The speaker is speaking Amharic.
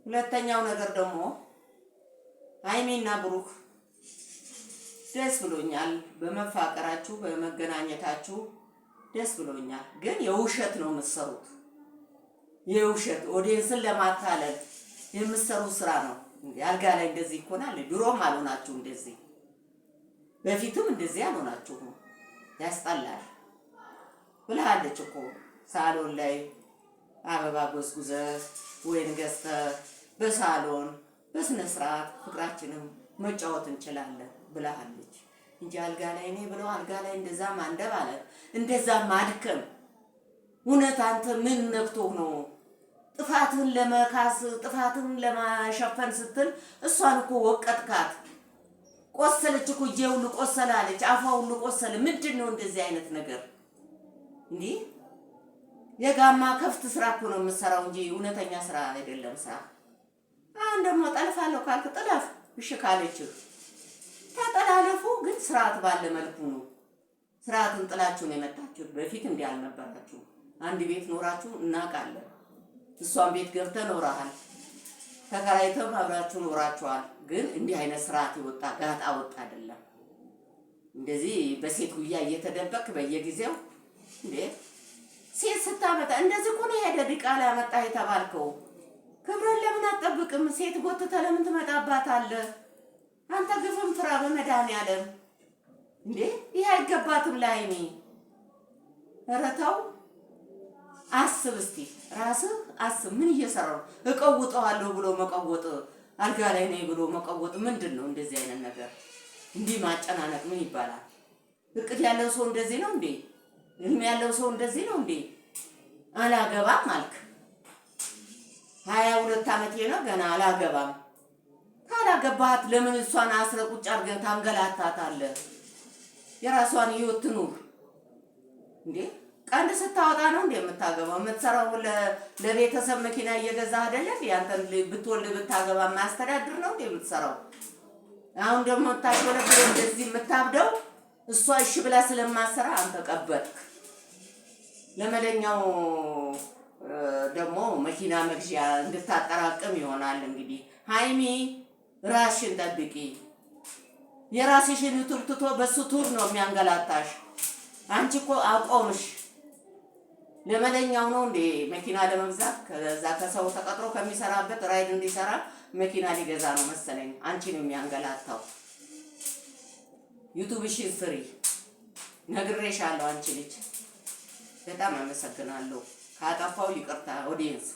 ሁለተኛው ነገር ደግሞ ሃይሚና ብሩክ ደስ ብሎኛል በመፋቀራችሁ በመገናኘታችሁ ደስ ብሎኛል። ግን የውሸት ነው የምትሰሩት። የውሸት ኦዲየንስን ለማታለል የምትሰሩት ስራ ነው። አልጋ ላይ እንደዚህ ይኮናል። ድሮም አልሆናችሁ እንደዚህ፣ በፊትም እንደዚህ አልሆናችሁም። ያስጠላል ብለሃለች እኮ ሳሎን ላይ አበባ ጎዝጉዘህ ወይን ገዝተህ በሳሎን በስነ ስርዓት ፍቅራችንም መጫወት እንችላለን ብለሃለች እንጂ አልጋ ላይ እኔ ብለው አልጋ ላይ እንደዛ ማንደባለል እንደዛ ማድከም። እውነት አንተ ምን ነክቶህ ነው? ጥፋትን ለመካስ ጥፋትን ለማሸፈን ስትል እሷን እኮ ወቀጥካት። ቆሰለች እኮ እጄ ሁሉ ቆሰላለች፣ አፏ ሁሉ ቆሰለ። ምንድን ነው እንደዚህ አይነት ነገር? እንዴ የጋማ ከፍት ስራ እኮ ነው የምትሰራው እንጂ እውነተኛ ስራ አይደለም ስራ። አሁን ደግሞ ጠልፋለሁ ካልክ ጥለፍ፣ እሺ ካለችህ ተጠላለፉ። ግን ስርዓት ባለ መልኩ ነው። ስርዓትን ጥላችሁ ነው የመጣችሁት። በፊት እንዲህ አልነበራችሁ። አንድ ቤት ኖራችሁ እናውቃለን። እሷን ቤት ገብተህ ኖረሃል፣ ተከራይተው አብራችሁ ኖራችኋል። ግን እንዲህ አይነት ስርዓት ይወጣ ጋጣ ወጣ አይደለም። እንደዚህ በሴት ጉያ እየተደበቅ በየጊዜው እንዴ ሴት ስታመጣ እንደዚህ እኮ ነው ሄደ ዲቃላ ያመጣ የተባልከው። ክብረን ለምን አትጠብቅም? ሴት ጎትተህ ለምን ትመጣባታለህ? አንተ ግፍም ፍራ በመድኃኒዓለም እንዴ! ይሄ አይገባትም ለሃይሚ። ኧረ ተው አስብ እስቲ ራስህ አስብ። ምን እየሰራው እቀውጠዋለሁ ብሎ መቀወጥ፣ አልጋ ላይ ነኝ ብሎ መቀወጥ ምንድን ነው? እንደዚህ አይነት ነገር እንዲህ ማጨናነቅ ምን ይባላል? እቅድ ያለው ሰው እንደዚህ ነው እንዴ? እድሜ ያለው ሰው እንደዚህ ነው እንዴ? አላገባም አልክ። 22 ዓመቴ ነው ገና አላገባም። ካላገባሃት ለምን እሷን አስረህ ቁጭ አድርገህ ታንገላታታለህ? የራሷን ህይወት ትኑር እንዴ። ቀንድ ስታወጣ ነው እንዴ የምታገባው? የምትሰራው ለቤተሰብ መኪና እየገዛህ አይደለም? ያንተን ብትወልድ ብታገባ ማስተዳድር ነው እንዴ የምትሰራው? አሁን ደግሞ ታሽወለብለ እንደዚህ የምታብደው እሷ እሺ ብላ ስለማሰራ አንተ ቀበልክ። ለመለኛው ደግሞ መኪና መግዣ እንድታጠራቅም ይሆናል እንግዲህ። ሃይሚ ራስሽን ጠብቂ። የራስሽን ቱር ትቶ በሱ ቱር ነው የሚያንገላታሽ። አንቺ እኮ አቆምሽ። ለመለኛው ነው እንዴ መኪና ለመግዛት ከዛ ከሰው ተቀጥሮ ከሚሰራበት ራይድ እንዲሰራ መኪና ሊገዛ ነው መሰለኝ። አንቺ ነው የሚያንገላታው። ዩቲዩብሽን ስሪ ነግሬሻለሁ። አንቺ ልጅ በጣም አመሰግናለሁ። ካጠፋው ይቅርታ ኦዲየንስ